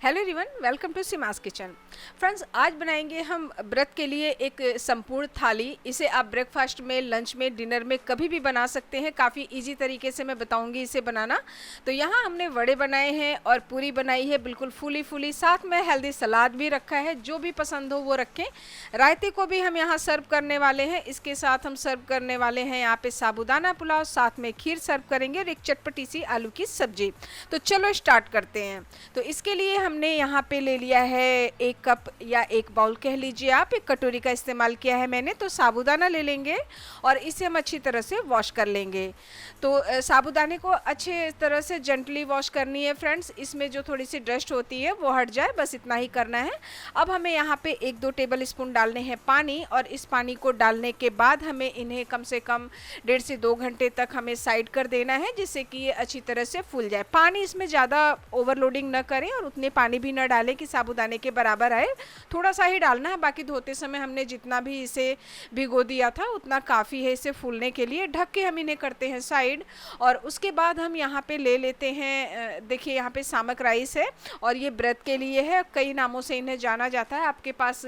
Hello everyone, welcome to Seema's kitchen. Friends, आज बनाएंगे हम व्रत के लिए एक संपूर्ण थाली। इसे आप ब्रेकफास्ट में, लंच में, डिनर में कभी भी बना सकते हैं। काफ़ी इजी तरीके से मैं बताऊंगी इसे बनाना। तो यहाँ हमने वड़े बनाए हैं और पूरी बनाई है, बिल्कुल फूली फूली। साथ में हेल्दी सलाद भी रखा है, जो भी पसंद हो वो रखें। रायते को भी हम यहाँ सर्व करने वाले हैं। इसके साथ हम सर्व करने वाले हैं यहाँ पे साबूदाना पुलाव, साथ में खीर सर्व करेंगे और एक चटपटी सी आलू की सब्जी। तो चलो स्टार्ट करते हैं। तो इसके लिए हमने यहाँ पे ले लिया है 1 कप या 1 बाउल कह लीजिए आप, 1 कटोरी का इस्तेमाल किया है मैंने। तो साबूदाना ले लेंगे और इसे हम अच्छी तरह से वॉश कर लेंगे। तो साबूदाने को अच्छे तरह से जेंटली वॉश करनी है फ्रेंड्स। इसमें जो थोड़ी सी डस्ट होती है वो हट जाए, बस इतना ही करना है। अब हमें यहाँ पे 1-2 टेबल स्पून डालने हैं पानी, और इस पानी को डालने के बाद हमें इन्हें कम से कम 1.5 से 2 घंटे तक हमें साइड कर देना है, जिससे कि ये अच्छी तरह से फूल जाए। पानी इसमें ज़्यादा ओवरलोडिंग न करें और उतने पानी भी न डालें कि साबूदाने के बराबर आए। थोड़ा सा ही डालना है। बाकी धोते समय हमने जितना भी इसे भिगो दिया था उतना काफ़ी है इसे फूलने के लिए। ढक के हम इन्हें करते हैं साइड। और उसके बाद हम यहाँ पे ले लेते हैं, देखिए यहाँ पे सामक राइस है और ये व्रत के लिए है। कई नामों से इन्हें जाना जाता है। आपके पास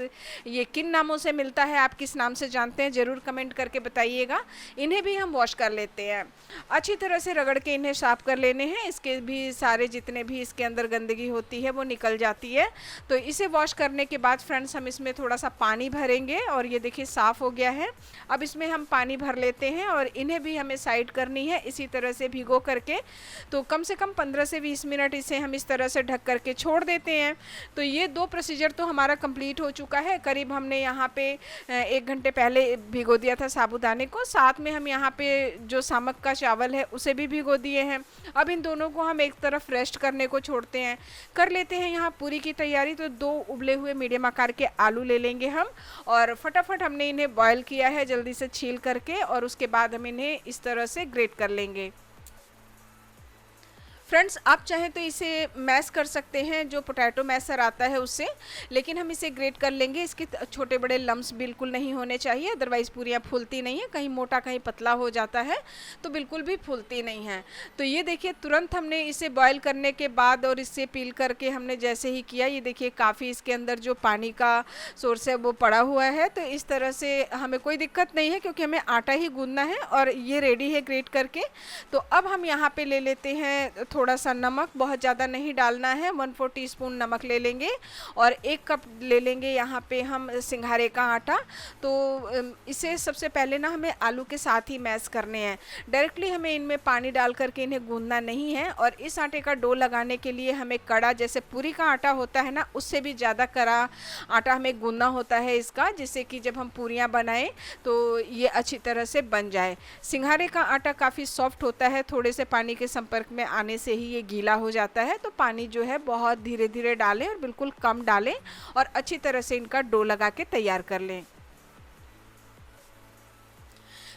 ये किन नामों से मिलता है, आप किस नाम से जानते हैं, ज़रूर कमेंट करके बताइएगा। इन्हें भी हम वॉश कर लेते हैं। अच्छी तरह से रगड़ के इन्हें साफ कर लेने हैं। इसके भी सारे जितने भी इसके अंदर गंदगी होती है वो निकल जाती है। तो इसे वॉश करने के बाद फ्रेंड्स हम इसमें थोड़ा सा पानी भरेंगे और ये देखिए साफ़ हो गया है। अब इसमें हम पानी भर लेते हैं और इन्हें भी हमें साइड करनी है इसी तरह से भिगो करके। तो कम से कम 15 से 20 मिनट इसे हम इस तरह से ढक करके छोड़ देते हैं। तो ये 2 प्रोसीजर तो हमारा कंप्लीट हो चुका है। करीब हमने यहाँ पे 1 घंटे पहले भिगो दिया था साबूदाने को। साथ में हम यहाँ पे जो सामक का चावल है उसे भी भिगो दिए हैं। अब इन दोनों को हम एक तरफ रेस्ट करने को छोड़ते हैं। कर लेते हैं यहाँ पूरी की तैयारी। तो 2 उबले हुए मीडियम आकार के आलू ले लेंगे हम, और फटाफट हमने इन्हें बॉयल किया है जल्दी से छील करके, और उसके बाद हम इन्हें इस तरह से ग्रेट कर लेंगे। फ्रेंड्स, आप चाहें तो इसे मैश कर सकते हैं, जो पोटैटो मैशर आता है उससे, लेकिन हम इसे ग्रेट कर लेंगे। इसके छोटे बड़े लम्स बिल्कुल नहीं होने चाहिए, अदरवाइज़ पूरियाँ फूलती नहीं है। कहीं मोटा कहीं पतला हो जाता है तो बिल्कुल भी फूलती नहीं है। तो ये देखिए तुरंत हमने इसे बॉयल करने के बाद और इससे पील करके हमने जैसे ही किया, ये देखिए काफ़ी इसके अंदर जो पानी का सोर्स है वो पड़ा हुआ है। तो इस तरह से हमें कोई दिक्कत नहीं है, क्योंकि हमें आटा ही गूंदना है और ये रेडी है ग्रेट करके। तो अब हम यहाँ पे ले लेते हैं थोड़ा सा नमक, बहुत ज़्यादा नहीं डालना है। 1/4 टीस्पून नमक ले लेंगे और 1 कप ले लेंगे यहाँ पे हम सिंघारे का आटा। तो इसे सबसे पहले ना हमें आलू के साथ ही मैश करने हैं। डायरेक्टली हमें इनमें पानी डाल करके इन्हें गूंदना नहीं है। और इस आटे का डो लगाने के लिए हमें कड़ा, जैसे पूरी का आटा होता है ना, उससे भी ज़्यादा कड़ा आटा हमें गूंदना होता है इसका, जिससे कि जब हम पूरियाँ बनाएं तो ये अच्छी तरह से बन जाए। सिंघारे का आटा काफ़ी सॉफ्ट होता है, थोड़े से पानी के संपर्क में आने से ही ये गीला हो जाता है। तो पानी जो है बहुत धीरे धीरे डालें और बिल्कुल कम डालें, और अच्छी तरह से इनका डो लगा के तैयार कर लें।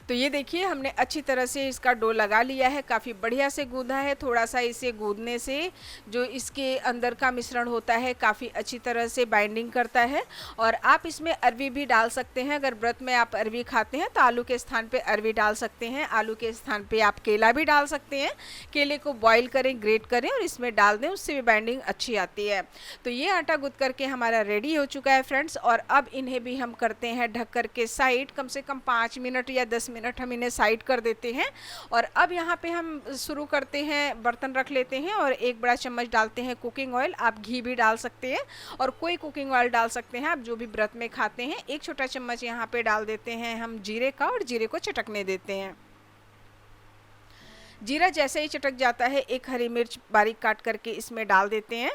तो ये देखिए हमने अच्छी तरह से इसका डो लगा लिया है, काफ़ी बढ़िया से गूंदा है। थोड़ा सा इसे गूंदने से जो इसके अंदर का मिश्रण होता है काफ़ी अच्छी तरह से बाइंडिंग करता है। और आप इसमें अरवी भी डाल सकते हैं। अगर व्रत में आप अरवी खाते हैं तो आलू के स्थान पे अरवी डाल सकते हैं। आलू के स्थान पे आप केला भी डाल सकते हैं। केले को बॉईल करें, ग्रेट करें और इसमें डाल दें, उससे भी बाइंडिंग अच्छी आती है। तो ये आटा गूंद करके हमारा रेडी हो चुका है फ्रेंड्स। और अब इन्हें भी हम करते हैं ढक करके साइड। कम से कम 5 मिनट या 10 मिनट हम इन्हें साइड कर देते हैं। और अब यहाँ पे हम शुरू करते हैं। बर्तन रख लेते हैं और 1 बड़ा चम्मच डालते हैं कुकिंग ऑयल। आप घी भी डाल सकते हैं और कोई कुकिंग ऑयल डाल सकते हैं, आप जो भी व्रत में खाते हैं। 1 छोटा चम्मच यहाँ पे डाल देते हैं हम जीरे का, और जीरे को चटकने देते हैं। जीरा जैसे ही चटक जाता है, 1 हरी मिर्च बारीक काट करके इसमें डाल देते हैं।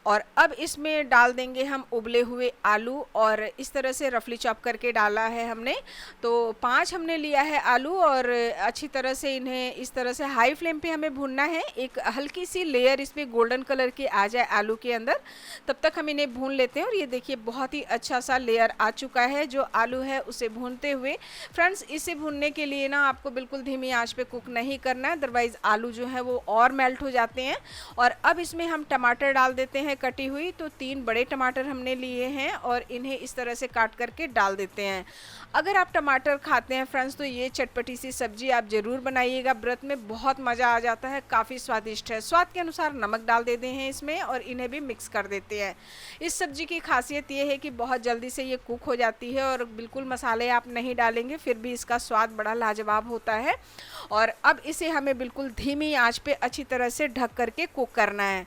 और अब इसमें डाल देंगे हम उबले हुए आलू, और इस तरह से रफली चॉप करके डाला है हमने। तो 5 हमने लिया है आलू, और अच्छी तरह से इन्हें इस तरह से हाई फ्लेम पे हमें भूनना है। एक हल्की सी लेयर इसमें गोल्डन कलर की आ जाए आलू के अंदर, तब तक हम इन्हें भून लेते हैं। और ये देखिए बहुत ही अच्छा सा लेयर आ चुका है जो आलू है उसे भूनते हुए। फ्रेंड्स, इसे भूनने के लिए ना आपको बिल्कुल धीमी आंच पे कुक नहीं करना है, अदरवाइज़ आलू जो है वो और मेल्ट हो जाते हैं। और अब इसमें हम टमाटर डाल देते हैं हैं कटी हुई, तो 3 बड़े टमाटर हमने लिए हैं और इन्हें इस तरह से काट करके डाल देते हैं। अगर आप टमाटर खाते हैं फ्रेंड्स तो ये चटपटी सी सब्जी आप ज़रूर बनाइएगा, व्रत में बहुत मज़ा आ जाता है, काफ़ी स्वादिष्ट है। स्वाद के अनुसार नमक डाल देते हैं इसमें और इन्हें भी मिक्स कर देते हैं। इस सब्जी की खासियत ये है कि बहुत जल्दी से ये कुक हो जाती है और बिल्कुल मसाले आप नहीं डालेंगे फिर भी इसका स्वाद बड़ा लाजवाब होता है। और अब इसे हमें बिल्कुल धीमी आंच पे अच्छी तरह से ढक करके कुक करना है।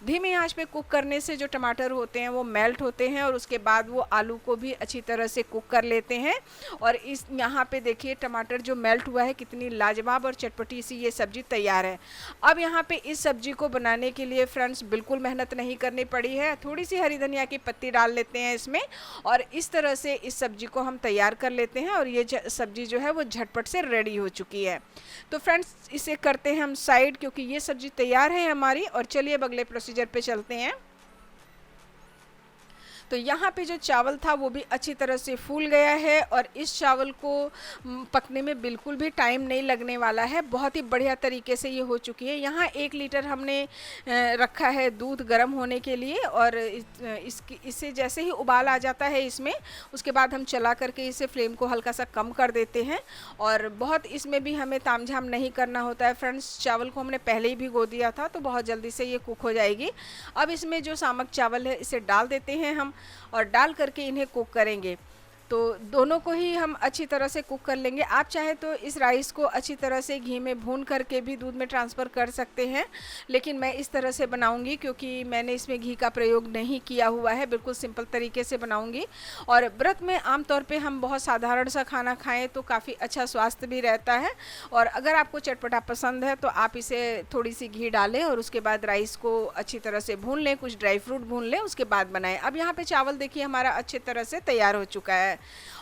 धीमी आंच पे कुक करने से जो टमाटर होते हैं वो मेल्ट होते हैं और उसके बाद वो आलू को भी अच्छी तरह से कुक कर लेते हैं। और इस यहाँ पे देखिए टमाटर जो मेल्ट हुआ है, कितनी लाजवाब और चटपटी सी ये सब्जी तैयार है। अब यहाँ पे इस सब्जी को बनाने के लिए फ्रेंड्स बिल्कुल मेहनत नहीं करनी पड़ी है। थोड़ी सी हरी धनिया की पत्ती डाल लेते हैं इसमें और इस तरह से इस सब्जी को हम तैयार कर लेते हैं और ये सब्जी जो है वो झटपट से रेडी हो चुकी है। तो फ्रेंड्स इसे करते हैं हम साइड, क्योंकि ये सब्जी तैयार है हमारी। और चलिए अब अगले प्रोसीजर पे चलते हैं। तो यहाँ पे जो चावल था वो भी अच्छी तरह से फूल गया है और इस चावल को पकने में बिल्कुल भी टाइम नहीं लगने वाला है, बहुत ही बढ़िया तरीके से ये हो चुकी है। यहाँ 1 लीटर हमने रखा है दूध गर्म होने के लिए और इससे जैसे ही उबाल आ जाता है इसमें, उसके बाद हम चला करके इसे फ्लेम को हल्का सा कम कर देते हैं। और बहुत इसमें भी हमें तामझाम नहीं करना होता है फ्रेंड्स, चावल को हमने पहले ही भिगो दिया था तो बहुत जल्दी से ये कुक हो जाएगी। अब इसमें जो सामक चावल है इसे डाल देते हैं हम और डाल करके इन्हें कुक करेंगे। तो दोनों को ही हम अच्छी तरह से कुक कर लेंगे। आप चाहे तो इस राइस को अच्छी तरह से घी में भून करके भी दूध में ट्रांसफ़र कर सकते हैं, लेकिन मैं इस तरह से बनाऊंगी क्योंकि मैंने इसमें घी का प्रयोग नहीं किया हुआ है, बिल्कुल सिंपल तरीके से बनाऊंगी। और व्रत में आमतौर पे हम बहुत साधारण सा खाना खाएं तो काफ़ी अच्छा स्वास्थ्य भी रहता है। और अगर आपको चटपटा पसंद है तो आप इसे थोड़ी सी घी डालें और उसके बाद राइस को अच्छी तरह से भून लें, कुछ ड्राई फ्रूट भून लें, उसके बाद बनाएं। अब यहाँ पर चावल देखिए हमारा अच्छी तरह से तैयार हो चुका है।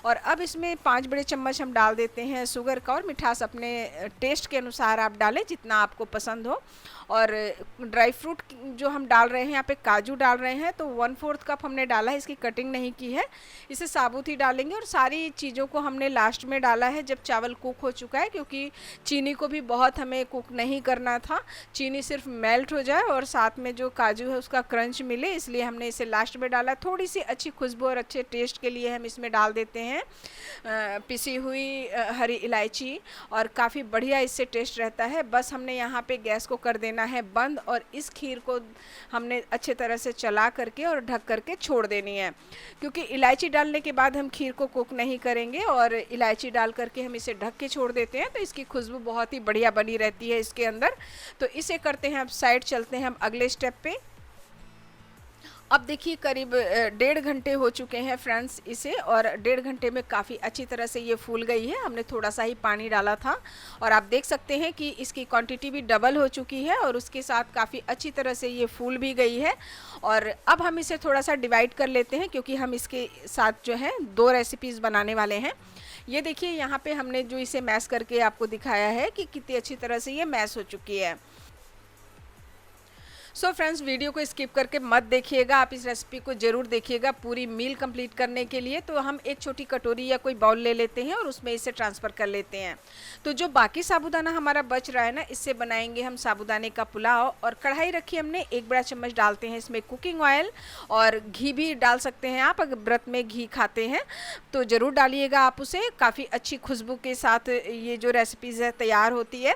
और अब इसमें 5 बड़े चम्मच हम डाल देते हैं शुगर का, और मिठास अपने टेस्ट के अनुसार आप डालें जितना आपको पसंद हो। और ड्राई फ्रूट जो हम डाल रहे हैं, यहाँ पे काजू डाल रहे हैं तो 1/4 कप हमने डाला है, इसकी कटिंग नहीं की है, इसे साबुत ही डालेंगे। और सारी चीज़ों को हमने लास्ट में डाला है जब चावल कुक हो चुका है, क्योंकि चीनी को भी बहुत हमें कुक नहीं करना था, चीनी सिर्फ मेल्ट हो जाए और साथ में जो काजू है उसका क्रंच मिले, इसलिए हमने इसे लास्ट में डाला। थोड़ी सी अच्छी खुशबू और अच्छे टेस्ट के लिए हम इसमें डाल देते हैं पिसी हुई हरी इलायची, और काफ़ी बढ़िया इससे टेस्ट रहता है। बस हमने यहाँ पे गैस को कर देना है बंद और इस खीर को हमने अच्छे तरह से चला करके और ढक करके छोड़ देनी है, क्योंकि इलायची डालने के बाद हम खीर को कुक नहीं करेंगे और इलायची डाल करके हम इसे ढक के छोड़ देते हैं तो इसकी खुशबू बहुत ही बढ़िया बनी रहती है इसके अंदर। तो इसे करते हैं, अब साइड चलते हैं हम अगले स्टेप पे। अब देखिए करीब 1.5 घंटे हो चुके हैं फ्रेंड्स इसे, और 1.5 घंटे में काफ़ी अच्छी तरह से ये फूल गई है। हमने थोड़ा सा ही पानी डाला था और आप देख सकते हैं कि इसकी क्वांटिटी भी डबल हो चुकी है और उसके साथ काफ़ी अच्छी तरह से ये फूल भी गई है। और अब हम इसे थोड़ा सा डिवाइड कर लेते हैं, क्योंकि हम इसके साथ जो है 2 रेसिपीज़ बनाने वाले हैं। ये देखिए यहाँ पे हमने जो इसे मैश करके आपको दिखाया है कि कितनी अच्छी तरह से ये मैश हो चुकी है। सो फ्रेंड्स, वीडियो को स्किप करके मत देखिएगा, आप इस रेसिपी को ज़रूर देखिएगा पूरी मील कंप्लीट करने के लिए। तो हम एक छोटी कटोरी या कोई बाउल ले लेते हैं और उसमें इसे ट्रांसफ़र कर लेते हैं। तो जो बाकी साबूदाना हमारा बच रहा है ना, इससे बनाएंगे हम साबूदाने का पुलाव। और कढ़ाई रखी हमने, 1 बड़ा चम्मच डालते हैं इसमें कुकिंग ऑयल, और घी भी डाल सकते हैं आप, अगर व्रत में घी खाते हैं तो ज़रूर डालिएगा आप उसे, काफ़ी अच्छी खुशबू के साथ ये जो रेसिपीज़ है तैयार होती है।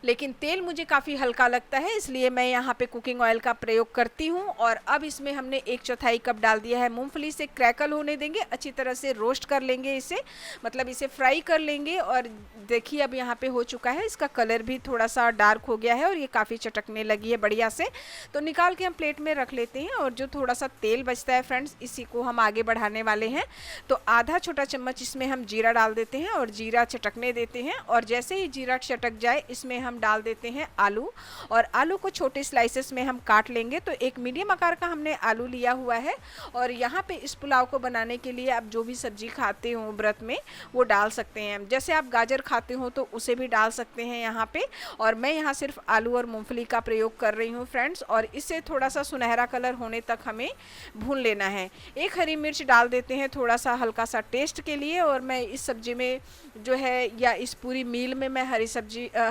लेकिन तेल मुझे काफ़ी हल्का लगता है, इसलिए मैं यहाँ पर कुकिंग ऑयल का प्रयोग करती हूँ। और अब इसमें हमने 1/4 कप डाल दिया है मूंगफली, से क्रैकल होने देंगे, अच्छी तरह से रोस्ट कर लेंगे इसे, मतलब इसे फ्राई कर लेंगे। और देखिए अब यहाँ पे हो चुका है, इसका कलर भी थोड़ा सा डार्क हो गया है और ये काफ़ी चटकने लगी है बढ़िया से। तो निकाल के हम प्लेट में रख लेते हैं और जो थोड़ा सा तेल बचता है फ्रेंड्स, इसी को हम आगे बढ़ाने वाले हैं। तो आधा छोटा चम्मच इसमें हम जीरा डाल देते हैं और जीरा चटकने देते हैं। और जैसे ही जीरा चटक जाए इसमें हम डाल देते हैं आलू, और आलू को छोटे स्लाइसेस में हम काट लेंगे। तो एक मीडियम आकार का हमने आलू लिया हुआ है। और यहाँ पे इस पुलाव को बनाने के लिए आप जो भी सब्जी खाते हो व्रत में वो डाल सकते हैं, जैसे आप गाजर खाते हो तो उसे भी डाल सकते हैं यहाँ पे। और मैं यहाँ सिर्फ आलू और मूंगफली का प्रयोग कर रही हूँ फ्रेंड्स, और इससे थोड़ा सा सुनहरा कलर होने तक हमें भून लेना है। 1 हरी मिर्च डाल देते हैं थोड़ा सा हल्का सा टेस्ट के लिए। और मैं इस सब्जी में जो है, या इस पूरी मील में मैं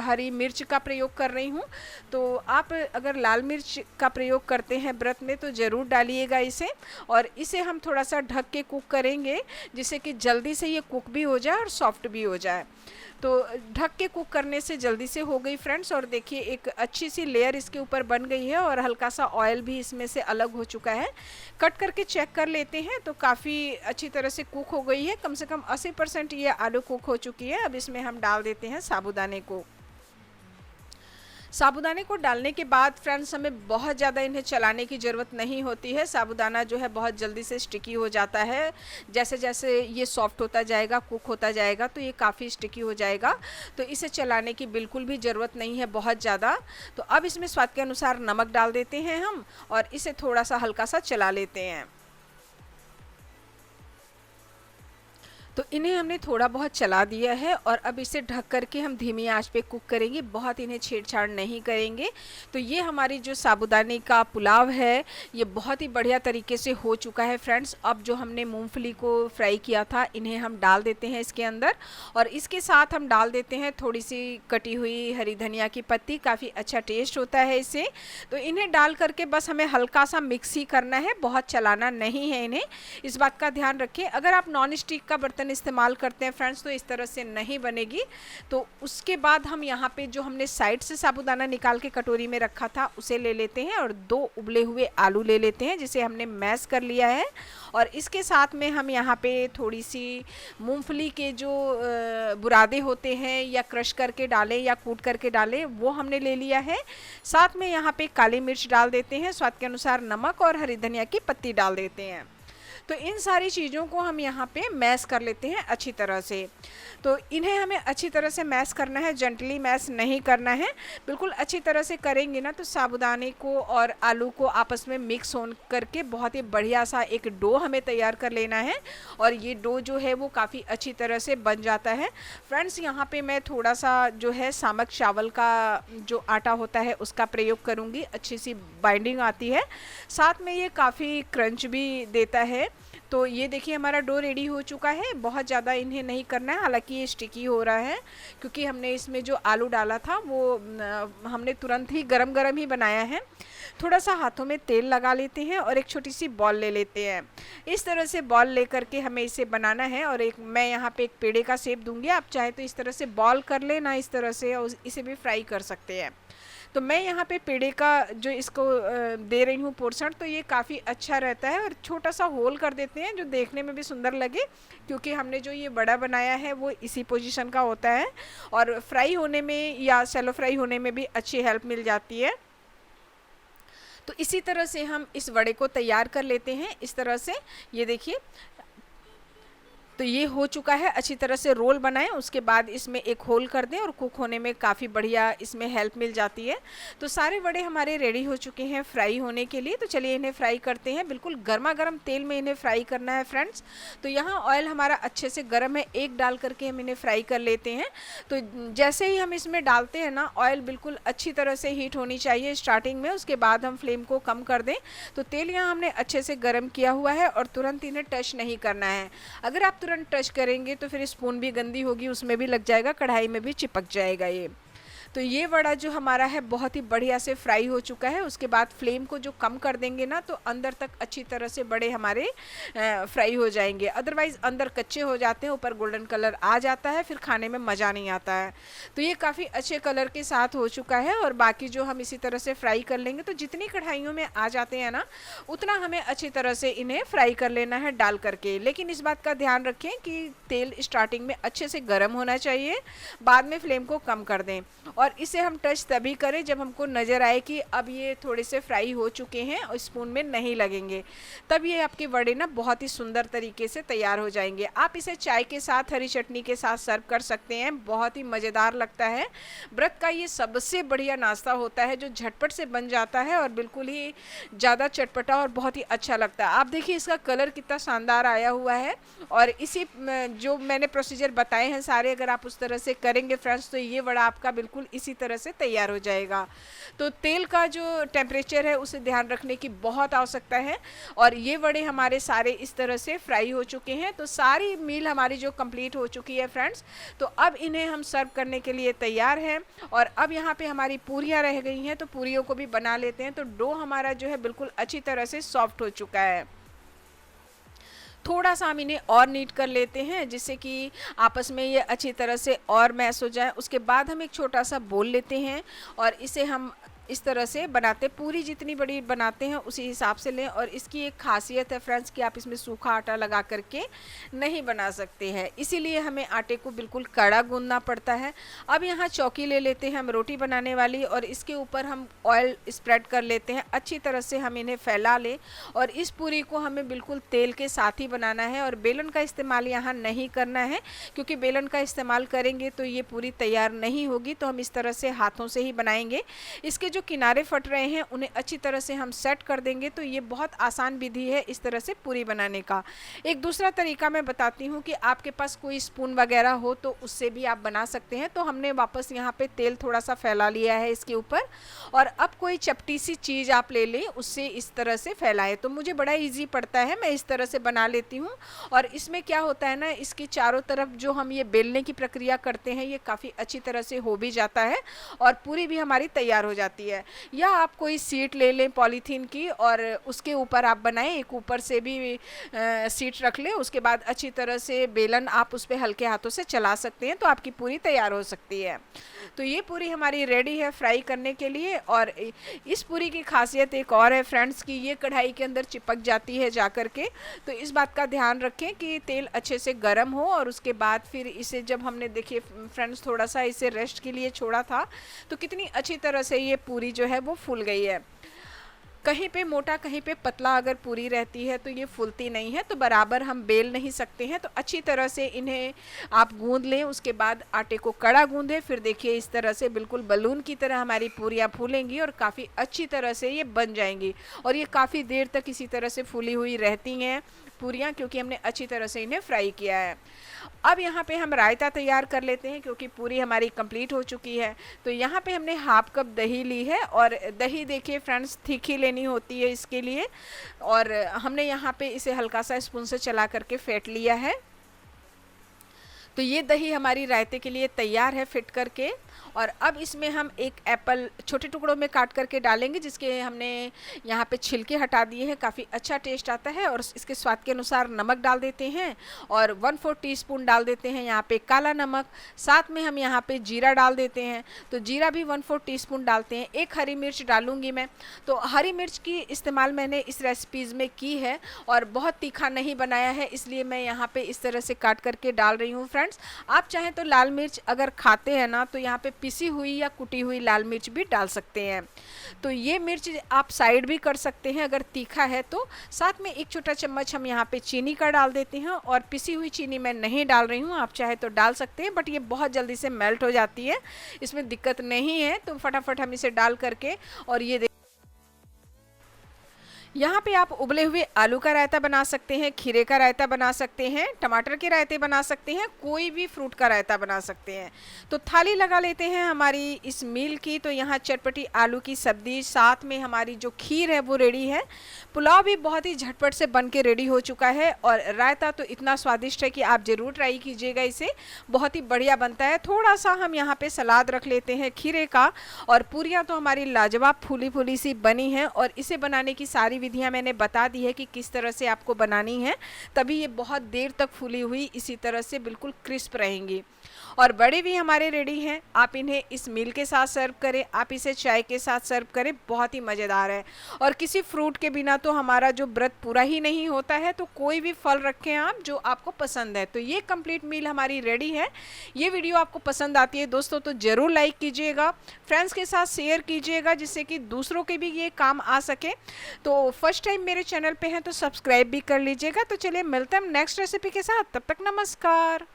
हरी मिर्च का प्रयोग कर रही हूँ। तो आप अगर लाल मिर्च मिर्च का प्रयोग करते हैं व्रत में तो ज़रूर डालिएगा इसे। और इसे हम थोड़ा सा ढक के कुक करेंगे जिससे कि जल्दी से ये कुक भी हो जाए और सॉफ्ट भी हो जाए। तो ढक के कुक करने से जल्दी से हो गई फ्रेंड्स। और देखिए एक अच्छी सी लेयर इसके ऊपर बन गई है और हल्का सा ऑयल भी इसमें से अलग हो चुका है। कट करके चेक कर लेते हैं तो काफ़ी अच्छी तरह से कुक हो गई है, कम से कम 80% ये आलू कुक हो चुकी है। अब इसमें हम डाल देते हैं साबूदाने को। साबूदाने को डालने के बाद फ्रेंड्स हमें बहुत ज़्यादा इन्हें चलाने की ज़रूरत नहीं होती है। साबूदाना जो है बहुत जल्दी से स्टिकी हो जाता है। जैसे जैसे ये सॉफ्ट होता जाएगा, कुक होता जाएगा तो ये काफ़ी स्टिकी हो जाएगा। तो इसे चलाने की बिल्कुल भी ज़रूरत नहीं है बहुत ज़्यादा। तो अब इसमें स्वाद के अनुसार नमक डाल देते हैं हम और इसे थोड़ा सा हल्का सा चला लेते हैं। तो इन्हें हमने थोड़ा बहुत चला दिया है और अब इसे ढक करके हम धीमी आंच पे कुक करेंगे, बहुत इन्हें छेड़छाड़ नहीं करेंगे। तो ये हमारी जो साबूदाने का पुलाव है ये बहुत ही बढ़िया तरीके से हो चुका है फ्रेंड्स। अब जो हमने मूंगफली को फ्राई किया था इन्हें हम डाल देते हैं इसके अंदर और इसके साथ हम डाल देते हैं थोड़ी सी कटी हुई हरी धनिया की पत्ती, काफ़ी अच्छा टेस्ट होता है इससे। तो इन्हें डाल करके बस हमें हल्का सा मिक्स ही करना है, बहुत चलाना नहीं है इन्हें, इस बात का ध्यान रखें। अगर आप नॉन स्टिक का बर्तन इस्तेमाल करते हैं फ्रेंड्स तो इस तरह से नहीं बनेगी। तो उसके बाद हम यहाँ पे जो हमने साइड से साबूदाना निकाल के कटोरी में रखा था उसे ले लेते हैं और 2 उबले हुए आलू ले लेते हैं जिसे हमने मैश कर लिया है। और इसके साथ में हम यहाँ पे थोड़ी सी मूंगफली के जो बुरादे होते हैं या क्रश करके डालें या कूट करके डालें वो हमने ले लिया है। साथ में यहाँ पे काली मिर्च डाल देते हैं, स्वाद के अनुसार नमक और हरी धनिया की पत्ती डाल देते हैं। तो इन सारी चीज़ों को हम यहाँ पे मैश कर लेते हैं अच्छी तरह से। तो इन्हें हमें अच्छी तरह से मैश करना है, जेंटली मैश नहीं करना है। बिल्कुल अच्छी तरह से करेंगे ना तो साबूदाने को और आलू को आपस में मिक्स हो करके बहुत ही बढ़िया सा एक डो हमें तैयार कर लेना है और ये डो जो है वो काफ़ी अच्छी तरह से बन जाता है। फ्रेंड्स यहाँ पे मैं थोड़ा सा जो है सामक चावल का जो आटा होता है उसका प्रयोग करूँगी, अच्छी सी बाइंडिंग आती है, साथ में ये काफ़ी क्रंच भी देता है। तो ये देखिए हमारा डो रेडी हो चुका है, बहुत ज़्यादा इन्हें नहीं करना है, हालांकि ये स्टिकी हो रहा है क्योंकि हमने इसमें जो आलू डाला था वो हमने तुरंत ही गरम गरम ही बनाया है। थोड़ा सा हाथों में तेल लगा लेते हैं और एक छोटी सी बॉल ले लेते हैं। इस तरह से बॉल ले करके हमें इसे बनाना है और मैं यहाँ पे एक पेड़े का शेप दूंगी, आप चाहे तो इस तरह से बॉल कर लेना इस तरह से और इसे भी फ्राई कर सकते हैं। तो मैं यहाँ पे पेड़े का जो इसको दे रही हूँ पोर्शन, तो ये काफ़ी अच्छा रहता है और छोटा सा होल कर देते हैं जो देखने में भी सुंदर लगे क्योंकि हमने जो ये बड़ा बनाया है वो इसी पोजीशन का होता है और फ्राई होने में या शैलो फ्राई होने में भी अच्छी हेल्प मिल जाती है। तो इसी तरह से हम इस वड़े को तैयार कर लेते हैं इस तरह से। ये देखिए तो ये हो चुका है, अच्छी तरह से रोल बनाएं, उसके बाद इसमें एक होल कर दें और कुक होने में काफ़ी बढ़िया इसमें हेल्प मिल जाती है। तो सारे वड़े हमारे रेडी हो चुके हैं फ्राई होने के लिए। तो चलिए इन्हें फ्राई करते हैं, बिल्कुल गर्मा गर्म तेल में इन्हें फ्राई करना है फ्रेंड्स। तो यहाँ ऑयल हमारा अच्छे से गर्म है, एक डाल करके हम इन्हें फ्राई कर लेते हैं। तो जैसे ही हम इसमें डालते हैं ना ऑयल बिल्कुल अच्छी तरह से हीट होनी चाहिए स्टार्टिंग में, उसके बाद हम फ्लेम को कम कर दें। तो तेल यहाँ हमने अच्छे से गर्म किया हुआ है और तुरंत इन्हें टच नहीं करना है। अगर आप तुरंत टच करेंगे तो फिर स्पून भी गंदी होगी, उसमें भी लग जाएगा, कढ़ाई में भी चिपक जाएगा ये। तो ये वड़ा जो हमारा है बहुत ही बढ़िया से फ्राई हो चुका है। उसके बाद फ्लेम को जो कम कर देंगे ना तो अंदर तक अच्छी तरह से बड़े हमारे फ्राई हो जाएंगे, अदरवाइज़ अंदर कच्चे हो जाते हैं, ऊपर गोल्डन कलर आ जाता है, फिर खाने में मज़ा नहीं आता है। तो ये काफ़ी अच्छे कलर के साथ हो चुका है और बाकी जो हम इसी तरह से फ्राई कर लेंगे। तो जितनी कढ़ाइयों में आ जाते हैं ना उतना हमें अच्छी तरह से इन्हें फ्राई कर लेना है डाल करके। लेकिन इस बात का ध्यान रखें कि तेल स्टार्टिंग में अच्छे से गर्म होना चाहिए, बाद में फ्लेम को कम कर दें और इसे हम टच तभी करें जब हमको नज़र आए कि अब ये थोड़े से फ्राई हो चुके हैं और स्पून में नहीं लगेंगे, तब ये आपके वड़े ना बहुत ही सुंदर तरीके से तैयार हो जाएंगे। आप इसे चाय के साथ हरी चटनी के साथ सर्व कर सकते हैं, बहुत ही मज़ेदार लगता है। व्रत का ये सबसे बढ़िया नाश्ता होता है जो झटपट से बन जाता है और बिल्कुल ही ज़्यादा चटपटा और बहुत ही अच्छा लगता है। आप देखिए इसका कलर कितना शानदार आया हुआ है और इसी जो मैंने प्रोसीजर बताए हैं सारे अगर आप उस तरह से करेंगे फ्रेंड्स तो ये वड़ा आपका बिल्कुल बिल्कुल इसी तरह से तैयार हो जाएगा। तो तेल का जो टेम्परेचर है उसे ध्यान रखने की बहुत आवश्यकता है। और ये वड़े हमारे सारे इस तरह से फ्राई हो चुके हैं। तो सारी मील हमारी जो कंप्लीट हो चुकी है फ्रेंड्स, तो अब इन्हें हम सर्व करने के लिए तैयार हैं। और अब यहाँ पे हमारी पूरियाँ रह गई हैं, तो पूरियों को भी बना लेते हैं। तो डो हमारा जो है बिल्कुल अच्छी तरह से सॉफ्ट हो चुका है। थोड़ा सा हम इन्हें और नीट कर लेते हैं जिससे कि आपस में ये अच्छी तरह से और मैश हो जाए। उसके बाद हम एक छोटा सा बोल लेते हैं और इसे हम इस तरह से बनाते, पूरी जितनी बड़ी बनाते हैं उसी हिसाब से लें। और इसकी एक खासियत है फ्रेंड्स कि आप इसमें सूखा आटा लगा करके नहीं बना सकते हैं, इसीलिए हमें आटे को बिल्कुल कड़ा गूंदना पड़ता है। अब यहाँ चौकी ले लेते हैं हम रोटी बनाने वाली और इसके ऊपर हम ऑयल स्प्रेड कर लेते हैं। अच्छी तरह से हम इन्हें फैला लें और इस पूरी को हमें बिल्कुल तेल के साथ ही बनाना है और बेलन का इस्तेमाल यहाँ नहीं करना है, क्योंकि बेलन का इस्तेमाल करेंगे तो ये पूरी तैयार नहीं होगी। तो हम इस तरह से हाथों से ही बनाएंगे। इसके जो किनारे फट रहे हैं उन्हें अच्छी तरह से हम सेट कर देंगे। तो ये बहुत आसान विधि है इस तरह से पूरी बनाने का। एक दूसरा तरीका मैं बताती हूँ कि आपके पास कोई स्पून वगैरह हो तो उससे भी आप बना सकते हैं। तो हमने वापस यहाँ पे तेल थोड़ा सा फैला लिया है इसके ऊपर और अब कोई चपटी सी चीज़ आप ले लें, उससे इस तरह से फैलाएं। तो मुझे बड़ा ईजी पड़ता है, मैं इस तरह से बना लेती हूँ। और इसमें क्या होता है ना, इसकी चारों तरफ जो हम ये बेलने की प्रक्रिया करते हैं ये काफ़ी अच्छी तरह से हो भी जाता है और पूरी भी हमारी तैयार हो जाती है। या आप कोई सीट ले लें पॉलीथीन की और उसके ऊपर आप बनाएं, एक ऊपर से भी सीट रख लें। उसके बाद अच्छी तरह से बेलन आप उस पर हल्के हाथों से चला सकते हैं, तो आपकी पूरी तैयार हो सकती है। तो ये पूरी हमारी रेडी है फ्राई करने के लिए। और इस पूरी की खासियत एक और है फ्रेंड्स कि ये कढ़ाई के अंदर चिपक जाती है जा कर के। तो इस बात का ध्यान रखें कि तेल अच्छे से गर्म हो और उसके बाद फिर इसे जब हमने देखिए फ्रेंड्स थोड़ा सा इसे रेस्ट के लिए छोड़ा था तो कितनी अच्छी तरह से ये पूरी जो है वो फूल गई है। कहीं पे मोटा कहीं पे पतला अगर पूरी रहती है तो ये फूलती नहीं है, तो बराबर हम बेल नहीं सकते हैं। तो अच्छी तरह से इन्हें आप गूंद लें, उसके बाद आटे को कड़ा गूंदें। फिर देखिए इस तरह से बिल्कुल बलून की तरह हमारी पूरियाँ फूलेंगी और काफ़ी अच्छी तरह से ये बन जाएंगी। और ये काफ़ी देर तक इसी तरह से फूली हुई रहती हैं पूरियाँ, क्योंकि हमने अच्छी तरह से इन्हें फ्राई किया है। अब यहाँ पे हम रायता तैयार कर लेते हैं क्योंकि पूरी हमारी कंप्लीट हो चुकी है। तो यहाँ पे हमने हाफ कप दही ली है और दही देखिए फ्रेंड्स थिक ही लेनी होती है इसके लिए। और हमने यहाँ पे इसे हल्का सा स्पून से चला करके फेंट लिया है। तो ये दही हमारी रायते के लिए तैयार है फिट करके। और अब इसमें हम एक एप्पल छोटे टुकड़ों में काट करके डालेंगे, जिसके हमने यहाँ पे छिलके हटा दिए हैं। काफ़ी अच्छा टेस्ट आता है। और इसके स्वाद के अनुसार नमक डाल देते हैं और 1/4 टीस्पून डाल देते हैं यहाँ पे काला नमक। साथ में हम यहाँ पे जीरा डाल देते हैं, तो जीरा भी 1/4 टीस्पून डालते हैं। एक हरी मिर्च डालूंगी मैं, तो हरी मिर्च की इस्तेमाल मैंने इस रेसिपीज़ में की है और बहुत तीखा नहीं बनाया है, इसलिए मैं यहाँ पे इस तरह से काट करके डाल रही हूँ फ्रेंड्स। आप चाहें तो लाल मिर्च अगर खाते हैं ना तो यहाँ पे पिसी हुई या कुटी हुई लाल मिर्च भी डाल सकते हैं। तो ये मिर्च आप साइड भी कर सकते हैं अगर तीखा है तो। साथ में एक छोटा चम्मच हम यहाँ पे चीनी का डाल देते हैं और पिसी हुई चीनी मैं नहीं डाल रही हूँ, आप चाहे तो डाल सकते हैं, बट ये बहुत जल्दी से मेल्ट हो जाती है, इसमें दिक्कत नहीं है। तो फटाफट हम इसे डाल करके और ये यहाँ पे आप उबले हुए आलू का रायता बना सकते हैं, खीरे का रायता बना सकते हैं, टमाटर के रायते बना सकते हैं, कोई भी फ्रूट का रायता बना सकते हैं। तो थाली लगा लेते हैं हमारी इस मील की। तो यहाँ चटपटी आलू की सब्जी, साथ में हमारी जो खीर है वो रेडी है। पुलाव भी बहुत ही झटपट से बन के रेडी हो चुका है और रायता तो इतना स्वादिष्ट है कि आप ज़रूर ट्राई कीजिएगा, इसे बहुत ही बढ़िया बनता है। थोड़ा सा हम यहाँ पे सलाद रख लेते हैं खीरे का। और पूरियाँ तो हमारी लाजवाब फूली फूली सी बनी हैं और इसे बनाने की सारी विधियां मैंने बता दी है कि किस तरह से आपको बनानी है, तभी ये बहुत देर तक फूली हुई इसी तरह से बिल्कुल क्रिस्प रहेंगी। और बड़े भी हमारे रेडी हैं। आप इन्हें इस मील के साथ सर्व करें, आप इसे चाय के साथ सर्व करें, बहुत ही मज़ेदार है। और किसी फ्रूट के बिना तो हमारा जो व्रत पूरा ही नहीं होता है। तो कोई भी फल रखें आप जो आपको पसंद है। तो ये कंप्लीट मील हमारी रेडी है। ये वीडियो आपको पसंद आती है दोस्तों तो ज़रूर लाइक कीजिएगा, फ्रेंड्स के साथ शेयर कीजिएगा, जिससे कि दूसरों के भी ये काम आ सके। तो फर्स्ट टाइम मेरे चैनल पे हैं तो सब्सक्राइब भी कर लीजिएगा। तो चलिए मिलते हैं हम नेक्स्ट रेसिपी के साथ, तब तक नमस्कार।